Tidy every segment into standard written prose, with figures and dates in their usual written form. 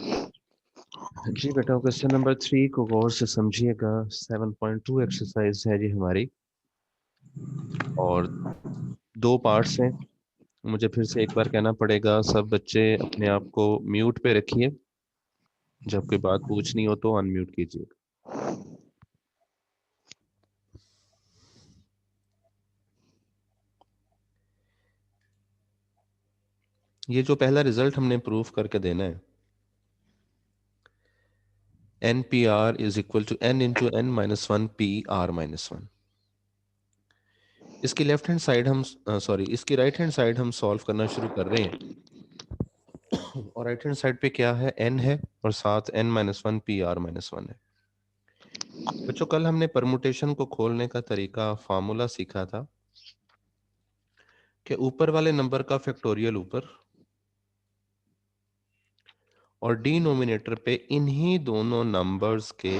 जी बेटा, question number 3 को गौर से समझिएगा। 7.2 एक्सरसाइज है जी हमारी, और दो पार्ट्स हैं। मुझे फिर से एक बार कहना पड़ेगा, सब बच्चे अपने आप को म्यूट पे रखिए। जब कोई बात पूछनी हो तो अनम्यूट कीजिए। ये जो पहला रिजल्ट हमने प्रूफ करके देना है, N P R is equal to N into N minus one P R minus one. इसकी लेफ्ट हैंड साइड हम सॉरी इसकी राइट हैंड साइड हम सॉल्व करना शुरू कर रहे हैं। और राइट हैंड साइड पे क्या है, एन है और साथ N minus one P R minus one है। बच्चों, कल हमने परमुटेशन को खोलने का तरीका, फार्मूला सीखा था कि ऊपर वाले नंबर का फैक्टोरियल ऊपर और डिनोमिनेटर पे इन्हीं दोनों नंबर्स के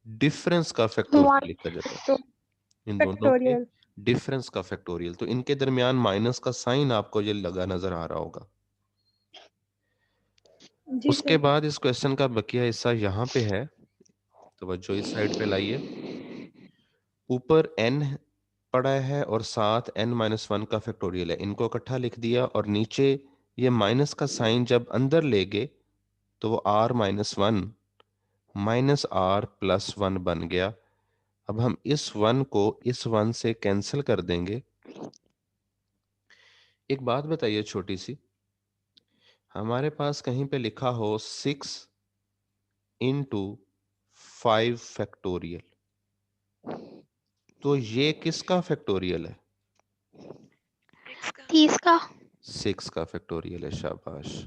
डिफरेंस का फैक्टोरियल लिखा जाता है। इन दोनों के फैक्टोरियल। डिफरेंस का फैक्टोरियल, तो इनके दरमियान माइनस का साइन आपको ये लगा नजर आ रहा होगा। जी उसके सर। बाद इस क्वेश्चन का बकिया हिस्सा यहाँ पे है, तो जो इस साइड पे लाइए। ऊपर n पड़ा है और साथ n माइनस वन का फैक्टोरियल है, इनको इकट्ठा लिख दिया। और नीचे ये माइनस का साइन जब अंदर ले गए तो वो r minus one minus R plus one बन गया। अब हम इस वन को इस वन से कैंसिल कर देंगे। एक बात बताइए छोटी सी, हमारे पास कहीं पे लिखा हो 6 इंटू 5 फैक्टोरियल, तो ये किसका फैक्टोरियल है? 30 का। 6 का फैक्टोरियल है, शाबाश।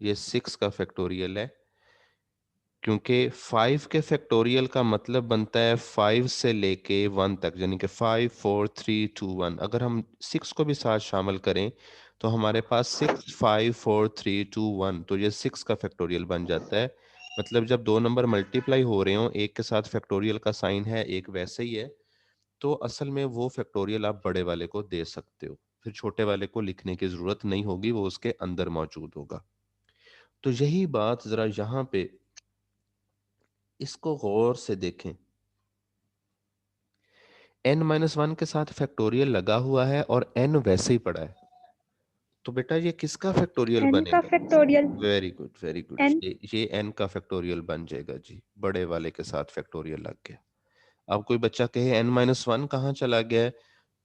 ये 6 का फैक्टोरियल है, क्योंकि 5 के फैक्टोरियल का मतलब बनता है 5 से लेके 1 तक, यानी कि 5 4 3 2 1। अगर हम 6 को भी साथ शामिल करें तो हमारे पास 6 5 4 3 2 1, तो ये 6 का फैक्टोरियल बन जाता है। मतलब जब दो नंबर मल्टीप्लाई हो रहे हो, एक के साथ फैक्टोरियल का साइन है, एक वैसे ही है, तो असल में वो फैक्टोरियल आप बड़े वाले को दे सकते हो, फिर छोटे वाले को लिखने की जरूरत नहीं होगी, वो उसके अंदर मौजूद होगा। तो यही बात जरा यहां पे इसको गौर से देखें। n माइनस वन के साथ फैक्टोरियल लगा हुआ है और n वैसे ही पड़ा है, तो बेटा ये किसका फैक्टोरियल एन का बनेगा? Factorial. Very good, very good. N. ये n का फैक्टोरियल बन जाएगा जी, बड़े वाले के साथ फैक्टोरियल लग गया। अब कोई बच्चा कहे n माइनस वन कहाँ चला गया है,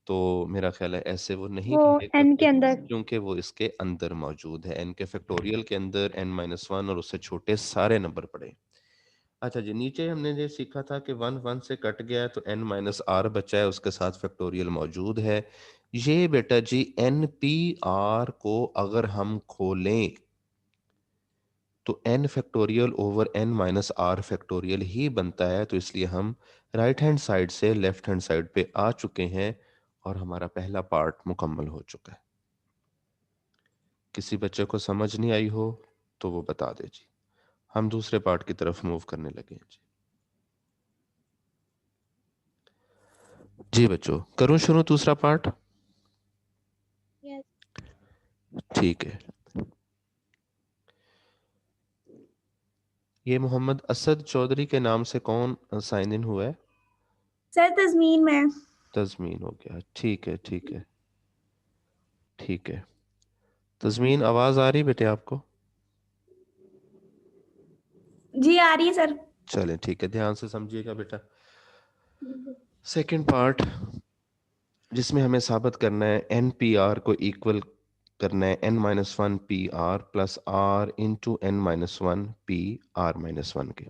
तो मेरा ख्याल है ऐसे वो नहीं वो कहेगा, एन के अंदर। क्योंकि वो इसके अंदर मौजूद है। n के फैक्टोरियल के अंदर n माइनस वन और उससे छोटे सारे नंबर पड़े। अच्छा जी, नीचे हमने ये सीखा था कि वन वन से कट गया तो n माइनस आर बचा है, उसके साथ फैक्टोरियल मौजूद है। ये बेटा जी एन पी आर को अगर हम खोलें तो n factorial over n minus r factorial ही बनता है, तो इसलिए हम राइट हैंड साइड से लेफ्ट हैंड साइड पे आ चुके हैं और हमारा पहला पार्ट मुकम्मल हो चुका है। किसी बच्चे को समझ नहीं आई हो तो वो बता दे जी, हम दूसरे पार्ट की तरफ मूव करने लगे हैं जी। जी बच्चों, करूं शुरू दूसरा पार्ट? यस। ठीक है। ये मोहम्मद असद चौधरी के नाम से कौन साइन इन हुआ है? सर तजमीन में। तजमीन हो गया, ठीक है ठीक है ठीक है। तजमीन, आवाज आ रही बेटे आपको? जी आ रही है सर। चलें ठीक है, ध्यान से समझिएगा बेटा। सेकंड पार्ट, जिसमें हमें साबित करना है एन पी आर को इक्वल करना है N minus one P R plus R into N minus one P R minus one के।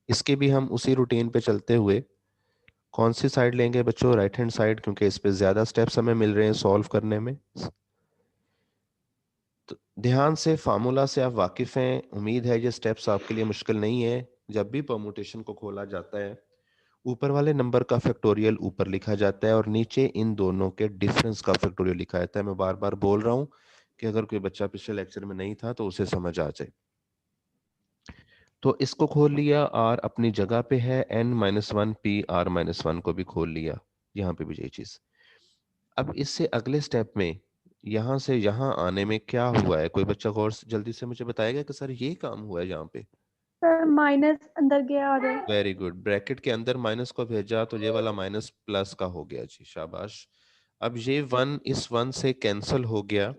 इसके भी हम उसी रूटीन पे चलते हुए कौन सी साइड लेंगे बच्चों? राइट हैंड साइड, क्योंकि इस पे ज्यादा स्टेप्स हमें मिल रहे हैं सॉल्व करने में। तो ध्यान से, फार्मूला से आप वाकिफ हैं, उम्मीद है ये स्टेप्स आपके लिए मुश्किल नहीं है। जब भी परमुटेशन को खोला जाता है, ऊपर वाले नंबर का फैक्टोरियल ऊपर लिखा जाता है और नीचे इन दोनों के डिफरेंस का फैक्टोरियल लिखा जाता है। मैं बार बार बोल रहा हूं कि अगर कोई बच्चा पिछले लेक्चर में नहीं था तो उसे समझ आ जाए। तो इसको खोल लिया, आर अपनी जगह पे है, N minus one P R minus one को भी खोल लिया, यहां पे भी यही चीज। अब इससे अगले स्टेप में यहाँ से यहाँ आने में क्या हुआ है? कोई बच्चा गौर से जल्दी से मुझे बताएगा कि सर ये काम हुआ है यहाँ पे? सर माइनस अंदर गया और वेरी गुड, ब्रैकेट के अंदर माइनस को भेजा तो ये वाला माइनस प्लस का हो गया जी, शाबाश। अब ये वन इस वन से कैंसिल हो गया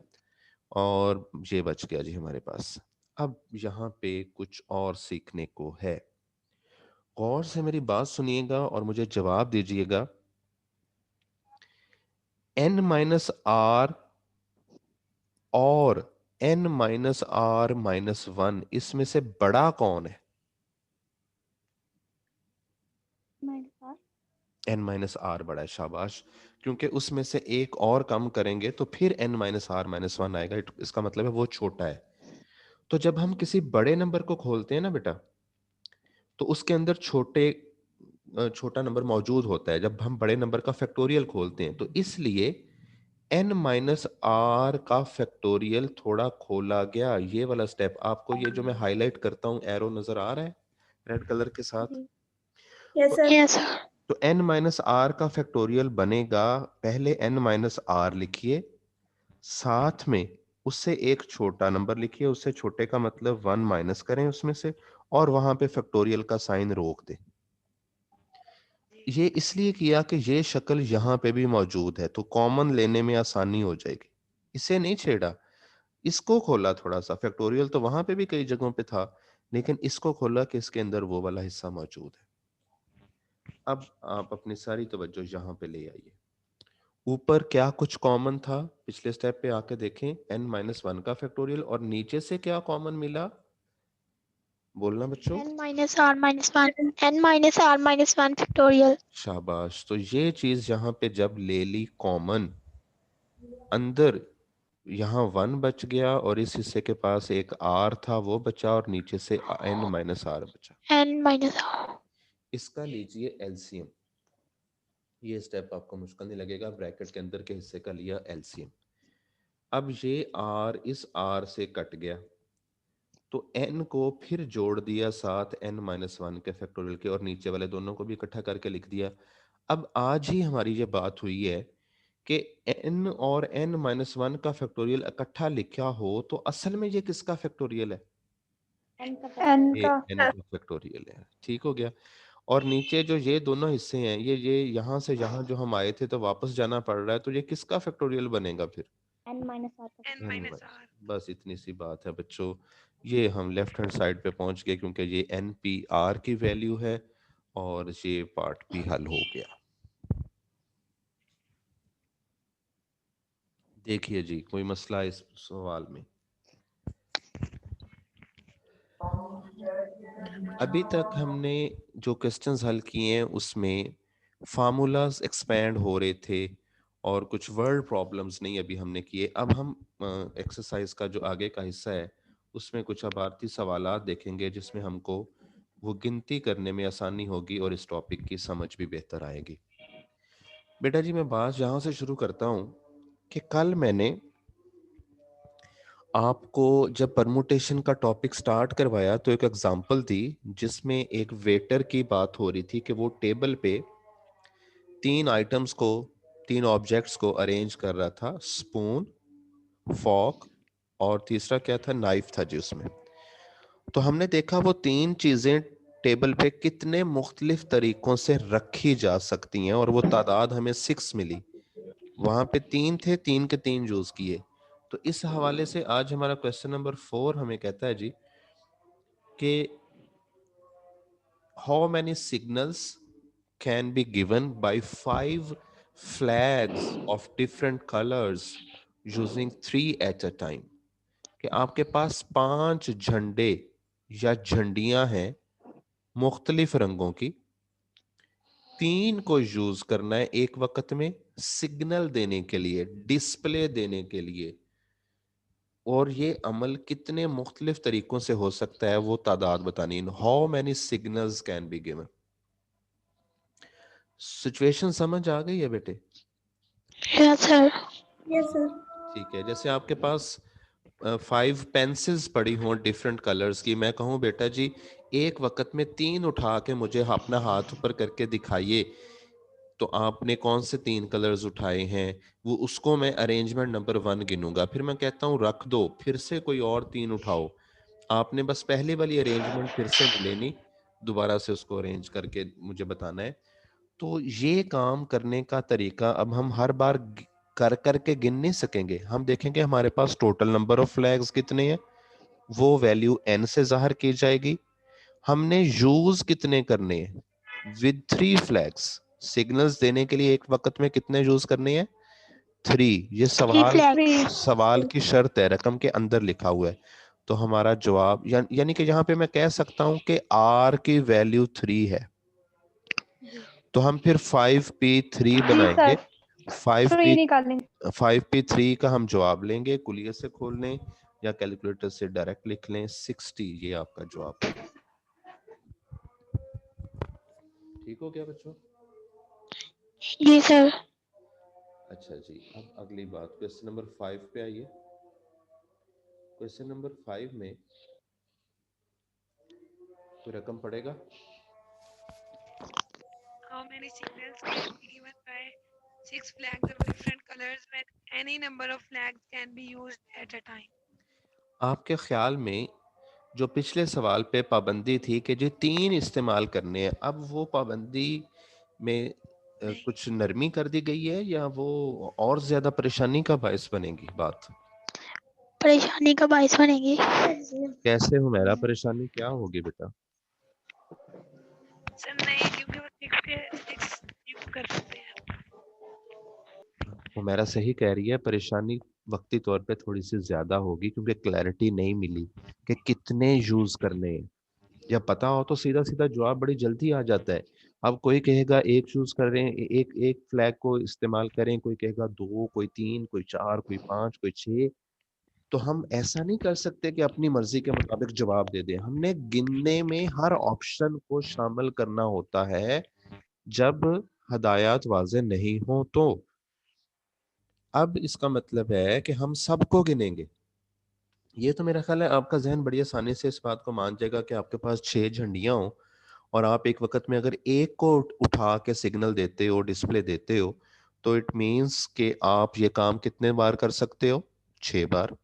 और ये बच गया जी हमारे पास। अब यहाँ पे कुछ और सीखने को है, गौर से मेरी बात सुनिएगा और मुझे जवाब दीजिएगा। n माइनस आर और n minus R minus one, इसमें से बड़ा कौन है? n माइनस आर बड़ा है, शाबाश। क्योंकि उसमें से एक और कम करेंगे तो फिर n minus R minus one आएगा, इसका मतलब है वो छोटा है। तो जब हम किसी बड़े नंबर को खोलते हैं ना बेटा, तो उसके अंदर छोटा नंबर मौजूद होता है। जब हम बड़े नंबर का फैक्टोरियल खोलते हैं तो इसलिए n माइनस आर का फैक्टोरियल थोड़ा खोला गया। ये वाला स्टेप आपको, ये जो मैं हाईलाइट करता हूं एरो नजर आ रहा है रेड कलर के साथ? Yes sir. Yes sir. तो n माइनस आर का फैक्टोरियल बनेगा, पहले n माइनस आर लिखिए, साथ में उससे एक छोटा नंबर लिखिए, उससे छोटे का मतलब वन माइनस करें उसमें से, और वहां पे फैक्टोरियल का साइन रोक दें। ये इसलिए किया कि ये शक्ल यहाँ पे भी मौजूद है तो कॉमन लेने में आसानी हो जाएगी। इसे नहीं छेड़ा, इसको खोला थोड़ा सा, फैक्टोरियल तो वहां पे भी कई जगहों पे था, लेकिन इसको खोला कि इसके अंदर वो वाला हिस्सा मौजूद है। अब आप अपनी सारी तवज्जो यहाँ पे ले आइए। ऊपर क्या कुछ कॉमन था? पिछले स्टेप पे आके देखें, n माइनस वन का फैक्टोरियल, और नीचे से क्या कॉमन मिला? बोलना बच्चों। n minus R minus one, n minus R minus one factorial. शाबाश। तो ये चीज यहाँ पे जब ले ली कॉमन, अंदर यहाँ वन बच गया और इस हिस्से के पास एक आर था वो बचा, और नीचे से n माइनस आर बचा। n minus R. इसका लीजिए एलसीएम। ये स्टेप आपको मुश्किल नहीं लगेगा, ब्रैकेट के अंदर के हिस्से का लिया एलसीएम। अब ये आर इस आर से कट गया तो n को फिर जोड़ दिया साथ n माइनस वन के फैक्टोरियल के, और नीचे वाले दोनों को भी इकट्ठा करके लिख दिया। अब आज ही हमारी ये बात हुई है कि n और n माइनस वन का फैक्टोरियल इकट्ठा लिखा हो तो असल में ये किसका फैक्टोरियल है? एन ये का। n का फैक्टोरियल है। ठीक हो गया। और नीचे जो ये दोनों हिस्से हैं, ये यहाँ से यहाँ जो हम आए थे तो वापस जाना पड़ रहा है, तो ये किसका फैक्टोरियल बनेगा फिर? एन माइनस आर का। n minus. बस इतनी सी बात है बच्चों। ये हम लेफ्ट हैंड साइड पे पहुंच गए क्योंकि ये n p r की वैल्यू है, और ये पार्ट भी हल हो गया। देखिए जी, कोई मसला इस सवाल में? अभी तक हमने जो क्वेश्चंस हल किए हैं उसमें फार्मूलाज एक्सपैंड हो रहे थे और कुछ वर्ड प्रॉब्लम्स नहीं अभी हमने किए। अब हम एक्सरसाइज का जो आगे का हिस्सा है उसमें कुछ आभारती सवालात देखेंगे जिसमें हमको वो गिनती करने में आसानी होगी और इस टॉपिक की समझ भी बेहतर आएगी। बेटा जी, मैं बात यहाँ से शुरू करता हूँ कि कल मैंने आपको जब परमुटेशन का टॉपिक स्टार्ट करवाया तो एक एग्जांपल दी जिसमें एक वेटर की बात हो रही थी कि वो टेबल पे तीन आइटम्स को, तीन ऑब्जेक्ट्स को अरेंज कर रहा था, स्पून, फॉर्क और तीसरा क्या था, नाइफ था जी उसमें। तो हमने देखा वो तीन चीजें टेबल पे कितने मुख्तलिफ तरीकों से रखी जा सकती हैं और वो तादाद हमें 6 मिली। वहां पे तीन थे, तीन के तीन यूज किए। तो इस हवाले से आज हमारा क्वेश्चन नंबर 4 हमें कहता है जी कि how many signals can be given by 5 flags of different colors using 3 at a time। कि आपके पास 5 झंडे या झंडियां हैं मुख्तलिफ रंगों की, तीन को यूज करना है एक वक्त में सिग्नल देने के लिए, डिस्प्ले देने के लिए, और ये अमल कितने मुख्तलिफ तरीकों से हो सकता है वो तादाद बतानी। How many signals can be given. Situation समझ आ गई है बेटे? Yes sir. Yes sir. ठीक है। जैसे आपके पास 5 पेंसिल्स पड़ी हों डिफरेंट कलर्स की, मैं कहूँ बेटा जी एक वक्त में तीन उठा के मुझे अपना हाथ ऊपर करके दिखाइए, तो आपने कौन से 3 कलर्स उठाए हैं, वो उसको मैं अरेंजमेंट नंबर 1 गिनूंगा, फिर मैं कहता हूँ रख दो, फिर से कोई और 3 उठाओ। आपने बस पहले वाली अरेंजमेंट फिर से नहीं लेनी, दोबारा से उसको अरेंज करके मुझे बताना है। तो ये काम करने का तरीका अब हम हर बार कर करके गिन नहीं सकेंगे। हम देखेंगे हमारे पास टोटल नंबर ऑफ फ्लैग्स कितने हैं, वो वैल्यू n से जाहिर की जाएगी। हमने यूज कितने करने हैं, विद 3 फ्लैग्स। सिग्नल्स देने के लिए एक वक्त में कितने यूज करने हैं, 3। ये 3 flags. सवाल की शर्त है, रकम के अंदर लिखा हुआ है। तो हमारा जवाब यानी कि यहाँ पे मैं कह सकता हूं कि r की वैल्यू 3 है। तो हम फिर 5p3 बनाएंगे। 5p3 का हम जवाब लेंगे, कुलिये से खोल लें या कैलकुलेटर से डायरेक्ट लिख लें, 60 ये आपका जवाब है। ठीक हो गया बच्चों? जी सर। अच्छा जी, अब अगली बात क्वेश्चन नंबर 5 पे आइए। क्वेश्चन नंबर 5 में कोई रकम पड़ेगा? How many signals can be given by 6 flags of different colors when any number of flags can be used at a time? आपके ख्याल में जो पिछले सवाल पे पाबंदी थी कि जो 3 इस्तेमाल करने हैं, अब वो पाबंदी में नहीं। कुछ नरमी कर दी गई है या वो और ज्यादा परेशानी का बायस बनेगी बात? परेशानी का बायस बनेगी। कैसे हो मेरा, परेशानी क्या होगी बेटा? सर नहीं, क्योंकि वो 6 यूज कर सकते हैं। वो मेरा सही कह रही है, परेशानी वक्ती तौर पे थोड़ी सी ज्यादा होगी क्योंकि क्लैरिटी नहीं मिली कि कितने यूज करने हैं। या पता हो तो सीधा सीधा जवाब बड़ी जल्दी आ जाता है। अब कोई कहेगा एक चूज कर रहे हैं, एक एक फ्लैग को इस्तेमाल करें, कोई कहेगा 2, कोई 3, कोई 4, कोई 5, कोई 6। तो हम ऐसा नहीं कर सकते कि अपनी मर्जी के मुताबिक जवाब दे दें। हमने गिनने में हर ऑप्शन को शामिल करना होता है जब हदायत वाज़ेह नहीं हो तो। अब इसका मतलब है कि हम सबको गिनेंगे। ये तो मेरा ख्याल है आपका जहन बड़ी आसानी से इस बात को मान जाएगा कि आपके पास 6 झंडियां हो और आप एक वक्त में अगर एक को उठा के सिग्नल देते हो, डिस्प्ले देते हो, तो इट मींस कि आप ये काम कितने बार कर सकते हो, 6 बार।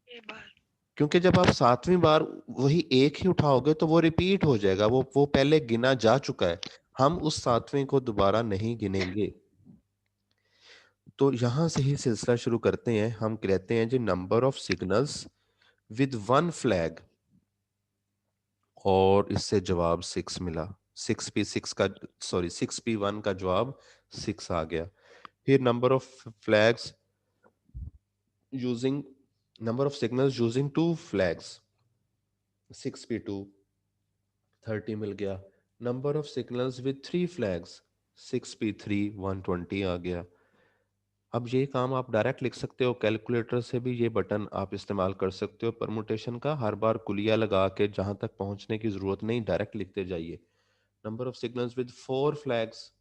एक बार। क्योंकि जब आप 7वीं बार वही एक ही उठाओगे तो वो रिपीट हो जाएगा, वो पहले गिना जा चुका है। हम उस 7वें को दोबारा नहीं गिनेंगे। तो यहां से ही सिलसिला शुरू करते हैं। हम कहते हैं जी number of signals with 1 flag, और इससे जवाब 6 मिला। 6p1 का जवाब 6 आ गया। फिर number of flags using number of signals using 2 flags, 6p2 30 मिल गया। Number of signals with 3 flags, 6p3 120 आ गया। अब ये काम आप डायरेक्ट लिख सकते हो, कैलकुलेटर से भी ये बटन आप इस्तेमाल कर सकते हो परमुटेशन का। हर बार कुलिया लगा के जहां तक पहुंचने की जरूरत नहीं, डायरेक्ट लिखते जाइए। Number of signals with 4 flags,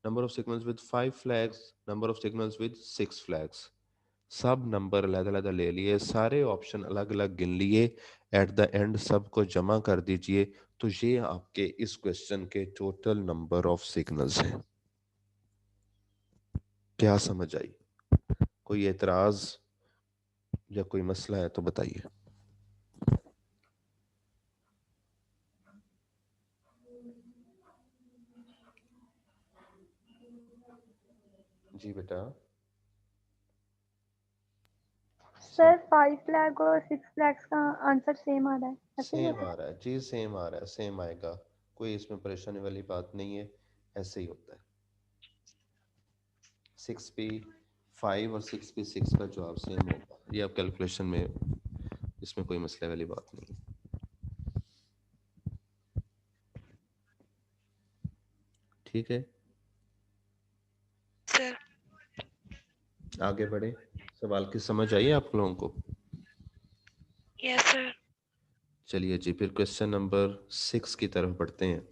number of signals with 5 flags, number of signals with 6 flags. सब नंबर अलग-अलग ले लिए, सारे ऑप्शन अलग-अलग गिन लिए, एट द एंड सबको जमा कर दीजिए। तो ये आपके इस क्वेश्चन के टोटल नंबर ऑफ सिग्नल्स हैं। क्या समझ आई? कोई एतराज या कोई मसला है तो बताइए। जी बेटा। सर 5 फ्लैग और 6 फ्लैग्स का आंसर सेम आ रहा है, ऐसे ही सेम होता आ रहा है जी, सेम आ रहा है, सेम आएगा, कोई इसमें परेशानी वाली बात नहीं है, ऐसे ही होता है। 6p5 और 6p6 का जवाब सेम होगा, ये आप कैलकुलेशन में, इसमें कोई मसले वाली बात नहीं है। ठीक है, सर आगे बढ़े। सवाल की समझ आई आप लोगों को? Yes sir. चलिए जी, फिर क्वेश्चन नंबर 6 की तरफ बढ़ते हैं।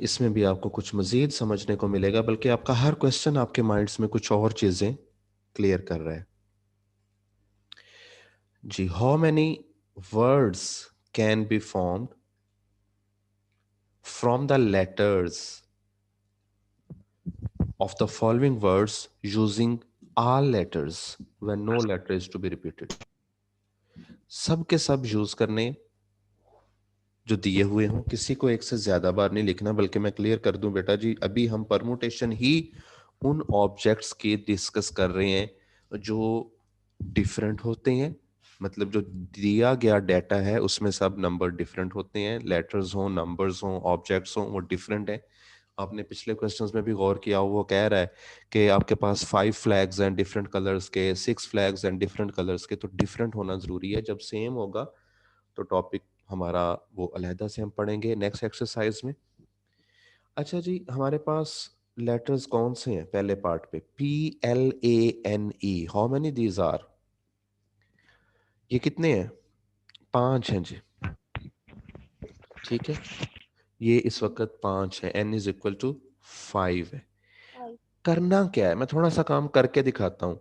इसमें भी आपको कुछ मजीद समझने को मिलेगा, बल्कि आपका हर क्वेश्चन आपके माइंड्स में कुछ और चीजें क्लियर कर रहा है जी। How many words can be formed from the letters of the following words using all letters when no letter is to be repeated. सब के सब यूज करने जो दिए हुए हों, किसी को एक से ज्यादा बार नहीं लिखना, बल्कि मैं क्लियर कर दूं बेटा जी, अभी हम परमुटेशन ही उन ऑब्जेक्ट्स की डिस्कस कर रहे हैं जो डिफरेंट होते हैं। मतलब जो दिया गया डाटा है उसमें सब नंबर डिफरेंट होते हैं, लेटर्स हों, नंबर्स हों, ऑब्जेक्ट्स हों, वो डिफरेंट है। आपने पिछले क्वेश्चंस में भी गौर किया, वो कह रहा है कि आपके पास 5 फ्लैग्स हैं डिफरेंट कलर्स के, 6 फ्लैग्स हैं डिफरेंट कलर्स के, तो डिफरेंट होना जरूरी है। जब सेम होगा तो टॉपिक हमारा वो अलहदा से हम पढ़ेंगे नेक्स्ट एक्सरसाइज में। अच्छा जी, हमारे पास लेटर्स कौन से हैं पहले पार्ट पे? PLANE, how many these are? ये कितने हैं? 5 हैं जी, ठीक है। ये इस वक्त 5 है, n इज इक्वल टू 5 है। करना क्या है, मैं थोड़ा सा काम करके दिखाता हूं।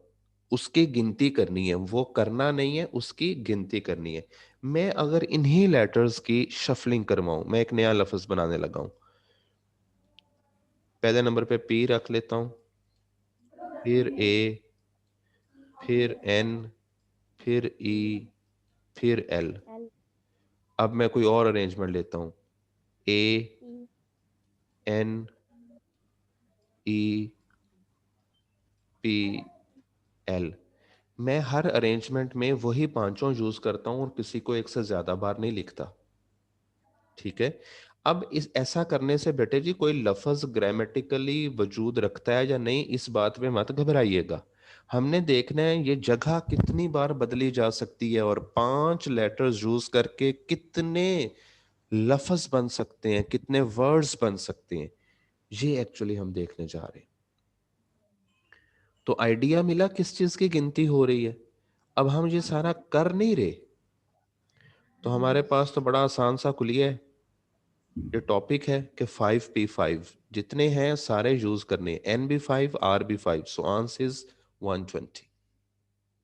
उसकी गिनती करनी है, वो करना नहीं है, उसकी गिनती करनी है। मैं अगर इन्हीं लेटर्स की शफलिंग करवाऊं, मैं एक नया लफ्ज बनाने लगा हूं। पहले नंबर पे P रख लेता हूं, फिर A, फिर N, फिर E, फिर L। अब मैं कोई और अरेंजमेंट लेता हूं, A, N, E, P, L। मैं हर अरेंजमेंट में वही पांचों यूज करता हूं और किसी को एक से ज्यादा बार नहीं लिखता, ठीक है। अब इस ऐसा करने से बेटे जी कोई लफ्ज ग्रामेटिकली वजूद रखता है या नहीं, इस बात में मत घबराइएगा। हमने देखना है ये जगह कितनी बार बदली जा सकती है और 5 लेटर्स यूज करके कितने लफ्ज बन सकते हैं, कितने वर्ड्स बन सकते हैं, ये एक्चुअली हम देखने जा रहे हैं। तो आइडिया मिला किस चीज की गिनती हो रही है। अब हम ये सारा कर नहीं रहे, तो हमारे पास तो बड़ा आसान सा कुलिया है। ये टॉपिक है कि 5p5 जितने हैं सारे यूज करने, NB5 RB5, so answer is 120।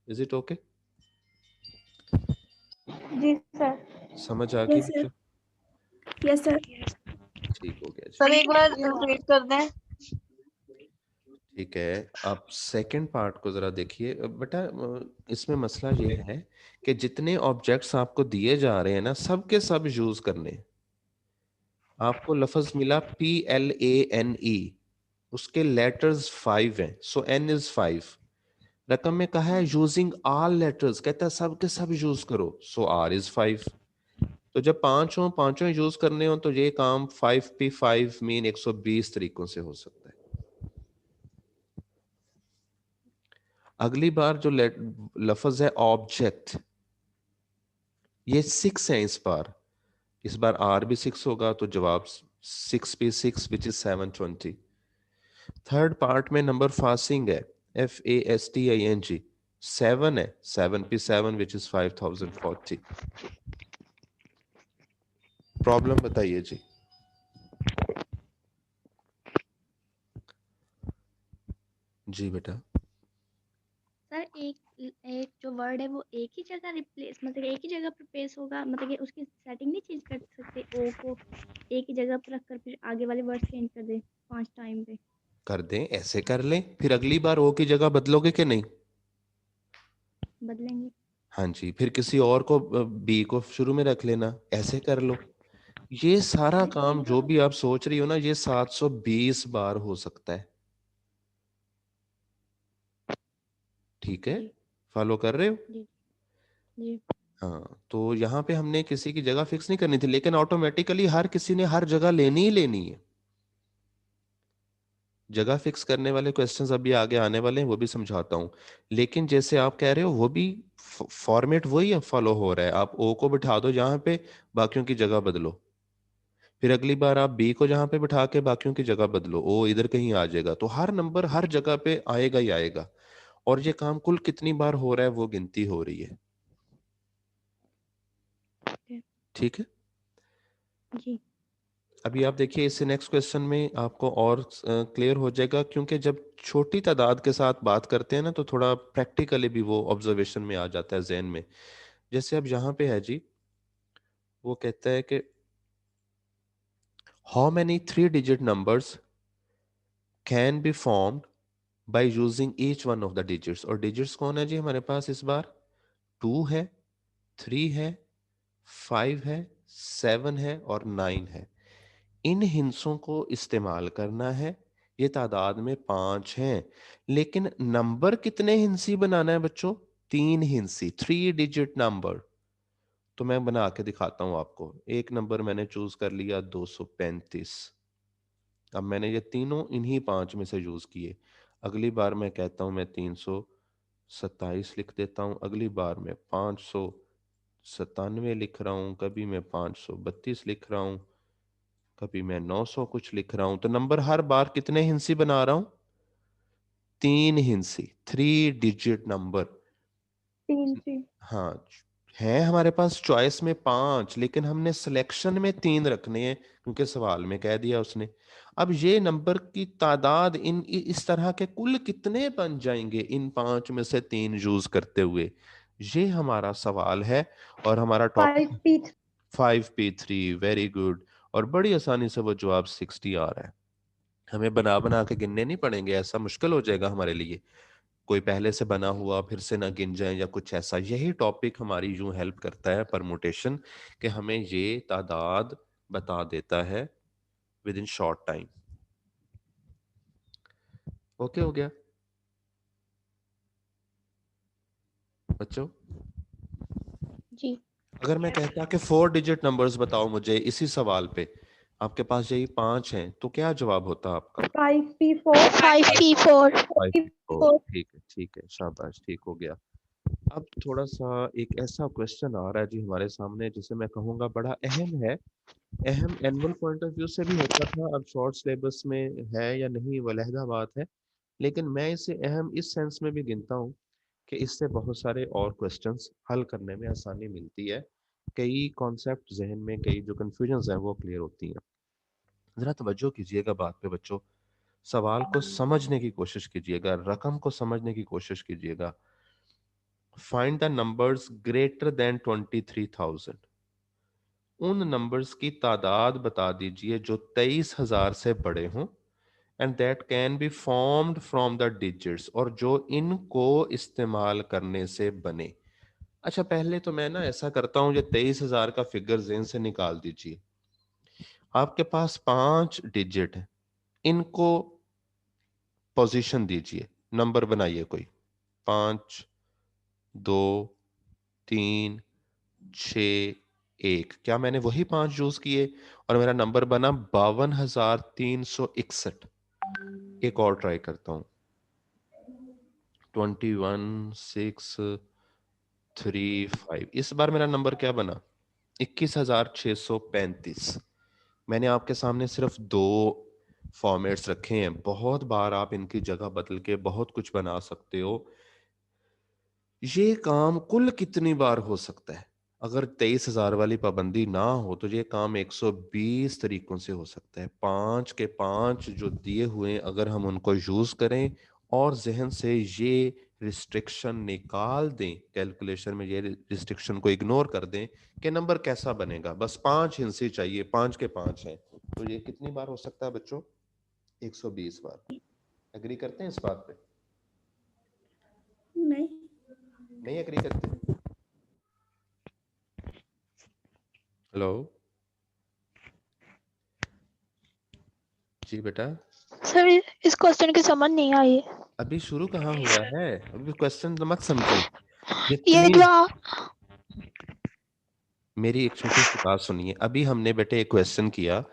Is it okay? जी सर। समझ आ गई? Yes sir, yes sir. ठीक हो गया जी, सर एक बार रिपीट कर दें। ठीक है। आप सेकंड पार्ट को जरा देखिए बेटा। इसमें मसला ये है कि जितने ऑब्जेक्ट्स आपको दिए जा रहे हैं ना, सब के सब यूज करने। आपको लफ्ज मिला PLANE, उसके लेटर्स 5 हैं, सो N इज 5। रकम में कहा है यूजिंग ऑल लेटर्स, कहता है सब के सब यूज करो, सो R इज 5। तो जब 5 हो, पांचों यूज करने हो, तो ये काम 5p5 मीन 120 तरीकों से हो सकता है। अगली बार जो लफ्ज है ऑब्जेक्ट, ये 6 है इस बार R भी 6 होगा, तो जवाब 6p6 which is 720। Third part में नंबर फासिंग है, FASTING, 7 है, 7p7 विच इज 5040। प्रॉब्लम बताइए जी। जी बेटा। सर एक जो वर्ड है वो एक ही जगह रिप्लेस, मतलब एक ही जगह पर प्लेस होगा, मतलब कि उसकी सेटिंग नहीं चेंज कर सकते? ओ को एक ही जगह पर रखकर फिर आगे वाले वर्ड चेंज कर दे 5 टाइम पे। कर दें, ऐसे कर लें, फिर अगली बार ओ की जगह बदलोगे कि नहीं? बदलेंगे। हाँ जी, फिर किसी और को बी को शुरू में रख लेना, ऐसे कर लो। ये सारा सर काम एक जो बार भी आप सोच रही हो ना, ये 720 बार हो सकता है, ठीक है? जी फॉलो कर रहे हो? जी जी। हाँ, तो यहाँ पे हमने किसी की जगह फिक्स नहीं करनी थी, लेकिन ऑटोमेटिकली हर किसी ने हर जगह लेनी ही लेनी है। जगह फिक्स करने वाले क्वेश्चंस अभी आगे आने वाले हैं, वो भी समझाता हूँ। लेकिन जैसे आप कह रहे हो, वो भी फॉर्मेट वही है, फॉलो हो रहा है। आप ओ को बिठा दो जहां पे, बाकियों की जगह बदलो। फिर अगली बार आप बी को जहां पे बिठा के बाकियों की जगह बदलो, ओ इधर कहीं आ जाएगा, तो हर नंबर हर जगह पे आएगा ही आएगा। और ये काम कुल कितनी बार हो रहा है वो गिनती हो रही है, ठीक है? जी अभी आप देखिए, इससे नेक्स्ट क्वेश्चन में आपको और क्लियर हो जाएगा, क्योंकि जब छोटी तादाद के साथ बात करते हैं ना, तो थोड़ा प्रैक्टिकली भी वो ऑब्जर्वेशन में आ जाता है जहन में। जैसे अब यहाँ पे है जी, वो कहता है कि how many 3-digit numbers can be formed by using each one of the digits? और digits कौन है जी हमारे पास इस बार? 2 है, 3 है, 5 है, 7 है और 9 है। इन हिंसों को इस्तेमाल करना है। ये तादाद में 5 हैं, लेकिन नंबर कितने हिंसी बनाना है बच्चों? 3 हिंसी, 3-digit नंबर। तो मैं बना के दिखाता हूं आपको। एक नंबर मैंने चूज कर लिया 235। अब मैंने ये तीनों इन्हीं 5 में से यूज किए। अगली बार मैं कहता हूं मैं 327 लिख देता हूं, अगली बार मैं 597 लिख रहा हूं, कभी मैं 532 लिख रहा हूं, कभी मैं 900 कुछ लिख रहा हूं। तो नंबर हर बार कितने हिंसी बना रहा हूं? 3 हिंसी, 3-digit नंबर। 3 3। हाँ, है हमारे पास चॉइस में 5, लेकिन हमने सिलेक्शन में 3 रखने हैं क्योंकि सवाल में कह दिया उसने। अब ये नंबर की तादाद इस तरह के कुल कितने बन जाएंगे इन 5 में से 3 यूज करते हुए, ये हमारा सवाल है। और हमारा topic 5p3। 5p3। Very good. और बड़ी आसानी से वो जवाब 60 आ रहा है। हमें बना बना के गिनने नहीं पड़ेंगे, ऐसा मुश्किल हो जाएगा हमारे लिए। कोई पहले से बना हुआ फिर से ना गिन जाए या कुछ ऐसा। यही टॉपिक हमारी यूं हेल्प करता है, परमुटेशन, कि हमें ये तादाद बता देता है with in short time. Okay हो गया बच्चों? जी। अगर मैं कहता कि 4-digit नंबर्स बताओ मुझे इसी सवाल पे, आपके पास यही 5 हैं, तो क्या जवाब होता आपका? 5p4। 5p4। 5p4। ठीक है, शाबाश, ठीक हो गया। अब थोड़ा सा एक ऐसा क्वेश्चन आ रहा है जी हमारे सामने, जिसे मैं कहूँगा बड़ा अहम है। अहम एनुअल पॉइंट ऑफ व्यू से भी होता था, अब शॉर्ट सिलेबस में है या नहीं वो अलहदा बात है, लेकिन मैं इसे अहम इस सेंस में भी गिनता हूँ कि इससे बहुत सारे और क्वेश्चंस हल करने में आसानी मिलती है। कई कॉन्सेप्ट जहन में, कई जो कन्फ्यूजन्स हैं वो क्लियर होती हैं। ज़रा तवज्जो कीजिएगा बात पे बच्चों, सवाल को समझने की कोशिश कीजिएगा, रकम को समझने की कोशिश कीजिएगा। Find the numbers greater than 23,000। उन नंबर्स की तादाद बता दीजिए जो 23,000 से बड़े हों, and that can be formed from the digits, और जो इनको इस्तेमाल करने से बने। अच्छा, पहले तो मैं ना ऐसा करता हूं, ये 23,000 का फिगर जेन से निकाल दीजिए। आपके पास 5 डिजिट है, इनको पोजीशन दीजिए, नंबर बनाइए कोई। 5, 2, 3, 6, 1। क्या मैंने वही 5 यूज किए और मेरा नंबर बना 52,361। एक और ट्राई करता हूं। 21,635। इस बार मेरा नंबर क्या बना? 21,635। मैंने आपके सामने सिर्फ 2 फॉर्मेट्स रखे हैं, बहुत बार आप इनकी जगह बदल के बहुत कुछ बना सकते हो। ये काम कुल कितनी बार हो सकता है? अगर 23,000 वाली पाबंदी ना हो तो ये काम 120 तरीकों से हो सकता है। 5 के 5 जो दिए हुए हैं, अगर हम उनको यूज करें और जहन से ये रिस्ट्रिक्शन निकाल दें, कैलकुलेशन में ये रिस्ट्रिक्शन को इग्नोर कर दें कि नंबर कैसा बनेगा, बस 5 हिंसे चाहिए, 5 के 5 हैं, तो ये कितनी बार हो सकता है बच्चों? 120 बार। एग्री करते हैं इस बात पे? नहीं। नहीं एग्री करते? हेलो जी बेटा, सर इस क्वेश्चन की समझ नहीं आई। अभी शुरू कहाँ हुआ है, अभी क्वेश्चन तो मत समझो। ये जितनी जो मेरी एक छोटी सी बात सुनिए। अभी हमने बेटे एक क्वेश्चन किया,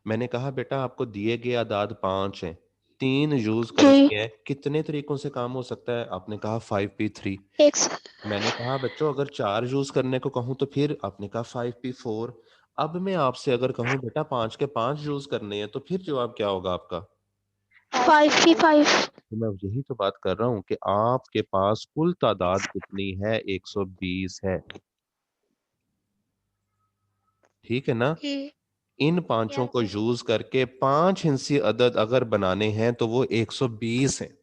मैंने कहा बेटा आपको दिए गए आदाद 5 हैं, 3 यूज जी करनी है, कितने तरीकों से काम हो सकता है? आपने कहा 5p3। एक मैंने कहा बच्चों अगर 4 यूज करने को कहूं तो फिर आपने कहा 5p4। अब मैं आपसे अगर कहूं बेटा 5 के 5 यूज करने हैं, तो फिर जवाब क्या होगा आपका? 5p5। तो मैं यही तो बात कर रहा हूं कि आपके पास कुल तादाद कितनी है? 120 है, ठीक है ना? इन पांचों को यूज करके 5 हिंसी अदद अगर बनाने हैं तो वो 120 है।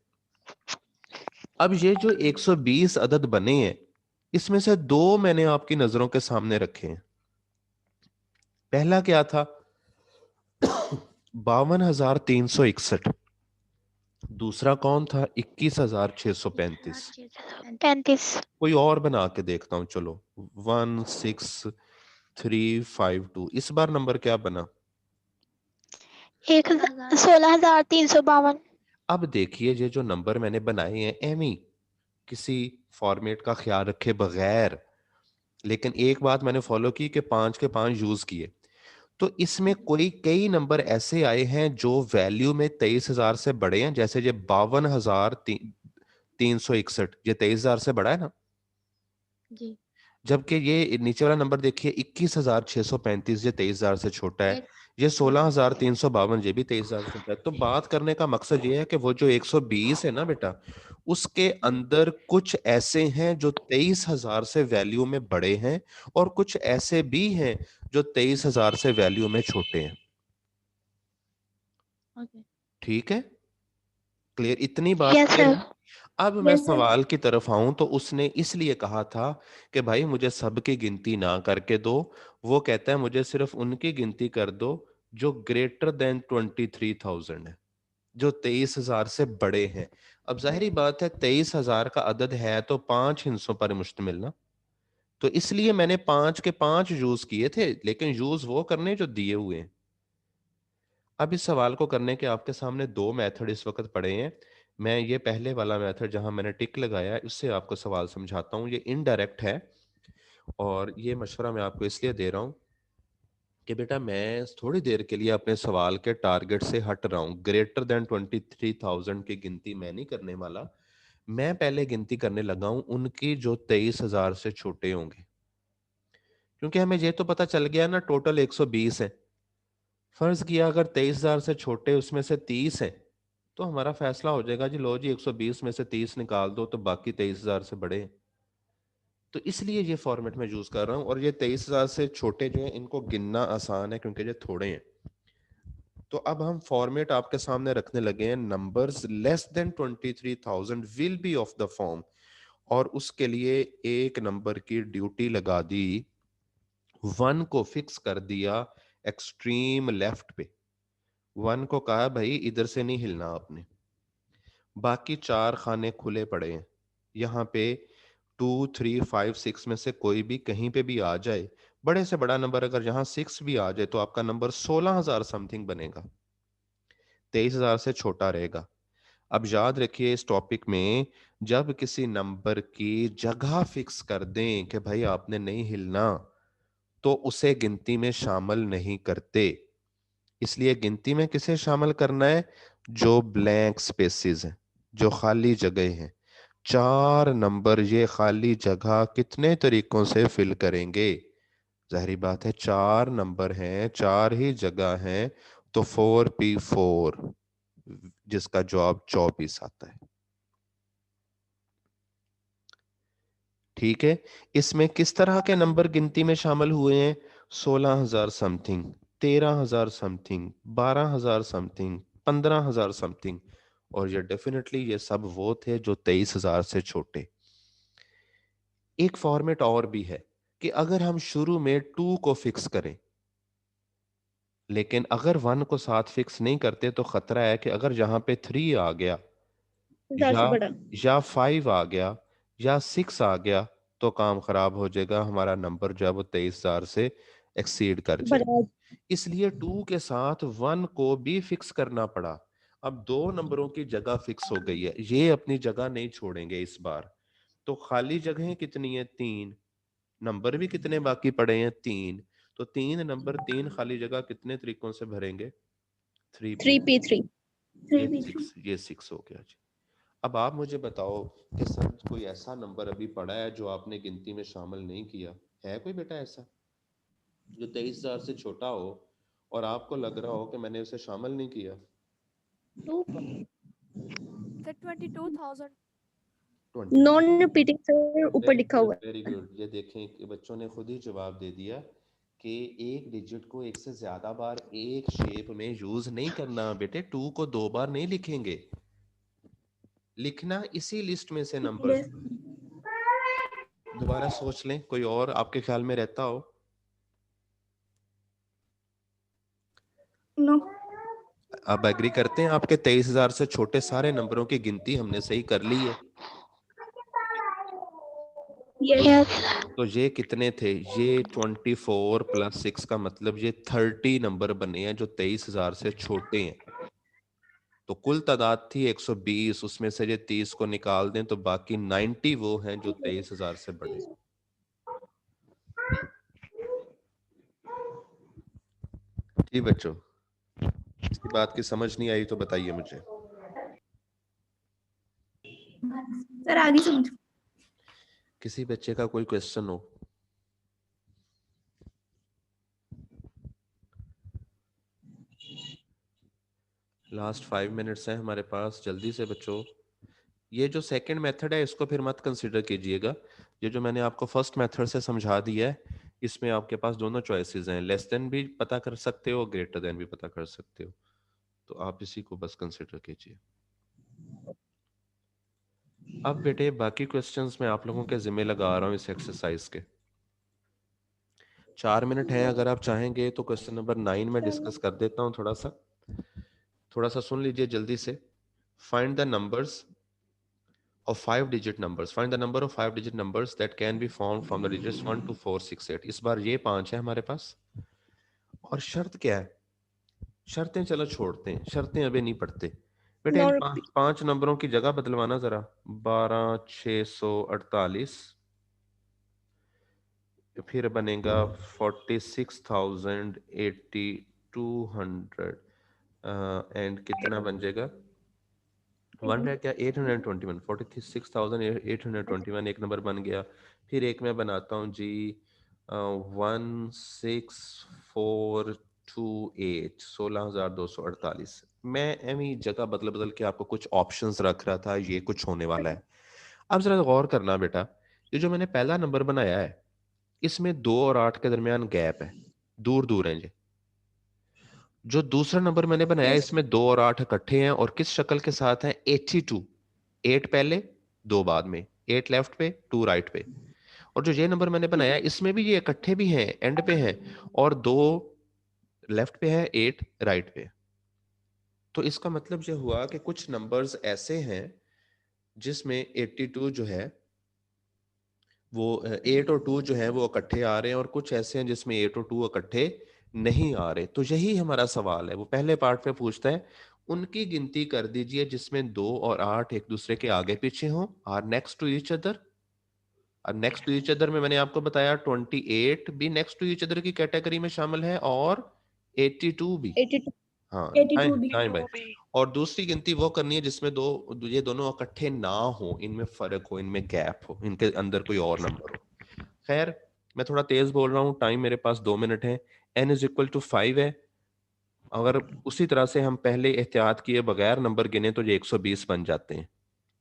अब ये जो 120 अदद बने हैं, इसमें से 2 मैंने आपकी नजरों के सामने रखे हैं। पहला क्या था? 52,361। दूसरा कौन था? 21,635। 35। कोई और बना के देखता हूं, चलो। 16352। इस बार नंबर क्या बना? 16,352। अब देखिए, ये जो नंबर मैंने बनाए हैं एमी, किसी फॉर्मेट का ख्याल रखे बगैर, लेकिन एक बात मैंने फॉलो की कि 5 के 5 यूज किए, तो इसमें कोई कई नंबर ऐसे आए हैं जो वैल्यू में 23,000 से बड़े हैं। जैसे ये 52,361, ये 23,000 से बड़ा है ना। जी। जबकि ये नीचे वाला नंबर देखिए 21,635, ये 23,000 से छोटा है। एक ये 16,352, ये भी 23,000 से छोटा है। तो बात करने का मकसद ये है कि वो जो 120 है ना बेटा, उसके अंदर कुछ ऐसे हैं जो 23,000 से वैल्यू में बड़े हैं, और कुछ ऐसे भी हैं जो 23,000 से वैल्यू में छोटे हैं। ओके। ठीक है, क्लियर? इतनी बात यस क्लियर सर। है। अब मैं सवाल की तरफ आऊं तो उसने इसलिए कहा था कि भाई मुझे सबकी गिनती ना करके दो, वो कहता है मुझे सिर्फ उनकी गिनती कर दो जो ग्रेटर देन 23,000 है, जो 23,000 से बड़े हैं। अब जाहिर बात है 23,000 का अदद है तो 5 हिस्सों पर मुश्तमिल ना, तो इसलिए मैंने 5 के 5 यूज किए थे, लेकिन यूज वो करने जो दिए हुए हैं। अब इस सवाल को करने के आपके सामने दो मेथड इस वक्त पड़े हैं। मैं ये पहले वाला मेथड जहां मैंने टिक लगाया है, इससे आपको सवाल समझाता हूं। ये इनडायरेक्ट है, और ये मशवरा मैं आपको इसलिए दे रहा हूं कि बेटा मैं थोड़ी देर के लिए अपने सवाल के टारगेट से हट रहा हूं। ग्रेटर देन 23,000 की गिनती मैं नहीं करने वाला। मैं पहले गिनती करने लगा हूं उनकी जो 23,000 से छोटे होंगे, क्योंकि हमें ये तो पता चल गया ना टोटल 120 है। फर्ज किया अगर 23,000 से छोटे उसमें से 30 है, तो हमारा फैसला हो जाएगा जी, लो जी 120 में से 30 निकाल दो तो बाकी 23,000 से बड़े हैं। तो इसलिए ये फॉर्मेट में यूज कर रहा हूं। और ये 23,000 से छोटे जो हैं इनको गिनना आसान है क्योंकि ये थोड़े हैं। तो अब हम फॉर्मेट आपके सामने रखने लगे हैं, numbers less than 23,000 will be of the form, और उसके लिए एक नंबर की ड्यूटी लगा दी, 1 को फिक्स कर दिया एक्सट्रीम लेफ्ट पे। 1 को कहा भाई इधर से नहीं हिलना आपने, बाकी 4 खाने खुले पड़े हैं। यहाँ पे 2, 3, 5, 6 में से कोई भी कहीं पे भी आ जाए, बड़े से बड़ा नंबर अगर यहाँ 6 भी आ जाए तो आपका नंबर 16,000 समथिंग बनेगा, 23,000 से छोटा रहेगा। अब याद रखिए इस टॉपिक में, जब किसी नंबर की जगह फिक्स कर दें कि भाई आपने नहीं हिलना, तो उसे गिनती में शामिल नहीं करते। इसलिए गिनती में किसे शामिल करना है? जो ब्लैंक स्पेसेस हैं, जो खाली जगह हैं। 4 नंबर ये खाली जगह कितने तरीकों से फिल करेंगे? जाहिर बात है 4 नंबर हैं, 4 ही जगह हैं, तो 4p4, जिसका जवाब 24 आता है। ठीक है, इसमें किस तरह के नंबर गिनती में शामिल हुए हैं? 16,000 समथिंग, 13,000 समथिंग, 12,000 समथिंग, 15,000 समथिंग, और ये डेफिनेटली ये सब वो थे जो 23,000 से छोटे। एक फॉर्मेट और भी है कि अगर हम शुरू में 2 को फिक्स करें, लेकिन अगर 1 को साथ फिक्स नहीं करते तो खतरा है कि अगर यहां पे 3 आ गया, या 5 आ गया, या 6 आ गया, तो काम खराब हो जाएगा, हमारा नंबर जो है वो 23,000 से एक्सीड कर जाएगा। इसलिए 2 के साथ 1 को भी फिक्स करना पड़ा। अब 2 नंबरों की जगह फिक्स हो गई है, ये अपनी जगह नहीं छोड़ेंगे इस बार। तो खाली जगहें कितनी है? 3। नंबर भी कितने बाकी पड़े हैं? 3। तो 3 नंबर 3 खाली जगह कितने तरीकों से भरेंगे? 3p3। ये 6 हो गया जी। अब आप मुझे बताओ कि सर कोई ऐसा नंबर अभी पड़ा है जो आपने गिनती में शामिल नहीं किया? है कोई बेटा ऐसा जो 23,000 से छोटा हो और आपको लग रहा हो कि मैंने उसे शामिल नहीं किया? 22,000 नॉन रिपीटिंग सर ऊपर लिखा हुआ है। Very good. ये देखें कि बच्चों ने खुद ही जवाब दे दिया कि एक डिजिट को एक से ज्यादा बार एक शेप में यूज नहीं करना बेटे। 2 को 2 बार नहीं लिखेंगे, लिखना इसी लिस्ट में से नंबर। दोबारा सोच लें, कोई और आपके ख्याल में रहता हो? नो अब एग्री करते हैं आपके 23,000 से छोटे सारे नंबरों की गिनती हमने सही कर ली है। Yes. तो ये कितने थे? ये 24 + 6 का मतलब ये 30 नंबर बने हैं जो 23,000 से छोटे हैं। तो कुल तादाद थी 120, उसमें से ये 30 को निकाल दें तो बाकी 90 वो हैं जो 23,000 से बड़े। जी बच्चों, किसी बात की समझ नहीं आई तो बताइए मुझे। सर आगे समझो। किसी बच्चे का कोई क्वेश्चन हो? लास्ट 5 मिनट्स हैं हमारे पास, जल्दी से बच्चों। ये जो सेकंड मेथड है इसको फिर मत कंसीडर कीजिएगा। ये जो मैंने आपको फर्स्ट मेथड से समझा दिया है, इसमें आपके पास दोनों चॉइसेस हैं, लेस देन भी पता कर सकते हो, ग्रेटर देन भी पता कर सकते हो। तो आप इसी को बस कंसीडर कीजिए। अब बेटे बाकी क्वेश्चंस मैं आप लोगों के जिम्मे लगा रहा हूँ इस एक्सरसाइज के। 4 मिनट हैं, अगर आप चाहेंगे तो क्वेश्चन नंबर 9 में डिस्कस कर देता हूँ। थोड़ा सा सुन लीजिए जल्दी से। Find the numbers of 5-digit numbers. Find the number of 5-digit numbers that can be formed from the digits 1 to 4 6 8. इस बार ये 5 है हमारे पास। और शर्त क्या है? शर्तें चलो छोड़ते हैं, शर्तें अभी नहीं पढ़ते बेटे। No इन repeat. 5 नंबरों की जगह बदलवाना जरा। 12,648, फिर बनेगा 46,8200 एंड कितना बन जाएगा? 1 है क्या? 821, 46,821 एक नंबर बन गया। फिर एक मैं बनाता हूँ जी 16428, 16,248। मैं एमी जगह बदल बदल के आपको कुछ ऑप्शंस रख रहा था, ये कुछ होने वाला है। अब जरा गौर करना बेटा, ये जो मैंने पहला नंबर बनाया है इसमें 2 और 8 के दरमियान गैप है, दूर दूर है। जो दूसरा नंबर मैंने बनाया Yes. इसमें 2 और 8 इकट्ठे हैं और किस शक्ल के साथ हैं? 82, 8 पहले 2 बाद में, 8 लेफ्ट पे 2 राइट पे। और जो ये नंबर मैंने बनाया इसमें भी ये इकट्ठे भी हैं, एंड पे हैं, और 2 लेफ्ट पे है, 8 राइट पे। तो इसका मतलब ये हुआ कि कुछ नंबर्स ऐसे हैं जिसमें 82 जो है वो 8 और 2 जो है वो इकट्ठे आ रहे हैं, और कुछ ऐसे हैं जिसमें 8 और 2 इकट्ठे नहीं आ रहे। तो यही हमारा सवाल है। वो पहले पार्ट पे पूछता है उनकी गिनती कर दीजिए जिसमें 2 और 8 एक दूसरे के आगे पीछे हों, are next to each other. और नेक्स्ट टू ईच अदर में मैंने आपको बताया 28 भी नेक्स्ट टू ईच अदर की कैटेगरी में शामिल है, और 82 भी। 82. हाँ 82 भी. भाई। और दूसरी गिनती वो करनी है जिसमें ये दोनों इकट्ठे ना हो, इनमें फर्क हो, इनमें गैप हो, इनके अंदर कोई और नंबर हो। खैर मैं थोड़ा तेज बोल रहा हूँ, टाइम मेरे पास 2 मिनट है। n = 5 है। अगर उसी तरह से हम पहले एहतियात किए बगैर नंबर गिने तो ये 120 बन जाते हैं।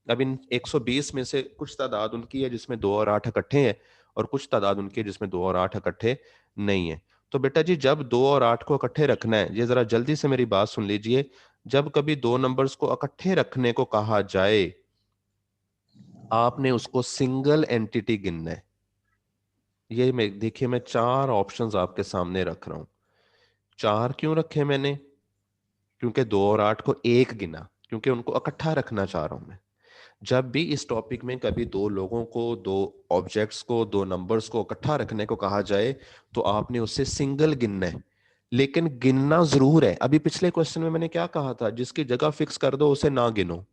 अब इन 120 में से कुछ तादाद उनकी है जिसमें 2 और 8 इकट्ठे हैं, और कुछ तादाद उनकी है जिसमें 2 और 8 इकट्ठे नहीं है। तो बेटा जी जब 2 और 8 को इकट्ठे रखना है, ये जरा जल्दी से मेरी बात सुन लीजिए, जब कभी दो नंबर्स को इकट्ठे रखने को कहा जाए आपने उसको सिंगल एंटिटी गिनना है। ये देखिए मैं 4 ऑप्शंस आपके सामने रख रहा हूं। 4 क्यों रखे मैंने? क्योंकि 2 और 8 को एक गिना, क्योंकि उनको इकट्ठा रखना चाह रहा हूं मैं। जब भी इस टॉपिक में कभी दो लोगों को, दो ऑब्जेक्ट्स को, दो नंबर्स को इकट्ठा रखने को कहा जाए तो आपने उससे सिंगल गिनना है, लेकिन गिनना जरूर है। अभी पिछले क्वेश्चन में मैंने क्या कहा था? जिसकी जगह फिक्स कर दो उसे ना गिनो।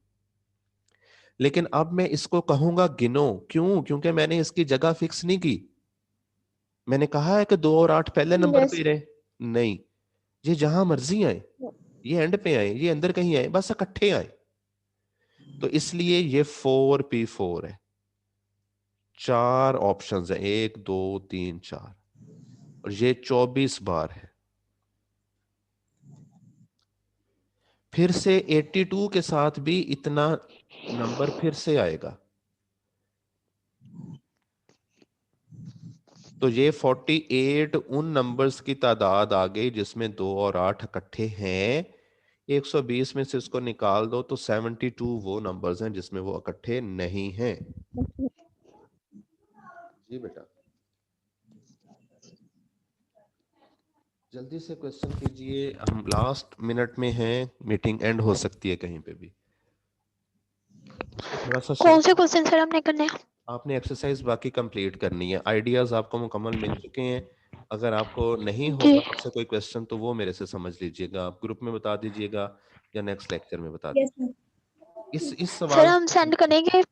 लेकिन अब मैं इसको कहूंगा गिनो। क्यों? क्योंकि मैंने इसकी जगह फिक्स नहीं की। मैंने कहा है कि 2 और 8 पहले नंबर Yes. पे रहे, नहीं, ये जहां मर्जी आए, ये एंड पे आए, ये अंदर कहीं आए, बस इकट्ठे आए। तो इसलिए ये 4p4 है। 4 ऑप्शंस है, 1 2 3 4, और ये 24 बार है। फिर से 82 के साथ भी इतना नंबर फिर से आएगा। तो ये 48 उन नंबर्स की तादाद आ गई जिसमें 2 और 8 इकट्ठे हैं। 120 में से इसको निकाल दो तो 72 वो नंबर्स हैं जिसमें वो इकट्ठे नहीं हैं। जी बेटा। जल्दी से क्वेश्चन कीजिए, हम लास्ट मिनट में हैं, मीटिंग एंड हो सकती है कहीं पे भी। इसको थोड़ा सा कौन से क्वेश्चन सर हमने करने हैं? आपने एक्सरसाइज बाकी कंप्लीट करनी है, आइडियाज आपको मुकम्मल मिल चुके हैं। अगर आपको नहीं जी होगा आपसे कोई क्वेश्चन तो वो मेरे से समझ लीजिएगा, आप ग्रुप में बता दीजिएगा या नेक्स्ट लेक्चर में बता यस दीजिएगा। सर। इस सर सवाल हम सेंड करेंगे।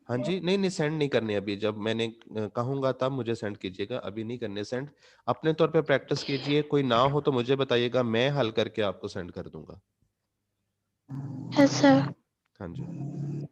हाँ जी, नहीं नहीं सेंड नहीं करने अभी, जब मैंने कहूंगा तब मुझे सेंड कीजिएगा, अभी नहीं करने सेंड। अपने तौर पे प्रैक्टिस कीजिए, कोई ना हो तो मुझे बताइएगा, मैं हल करके आपको सेंड कर दूंगा। Yes sir. हाँ जी।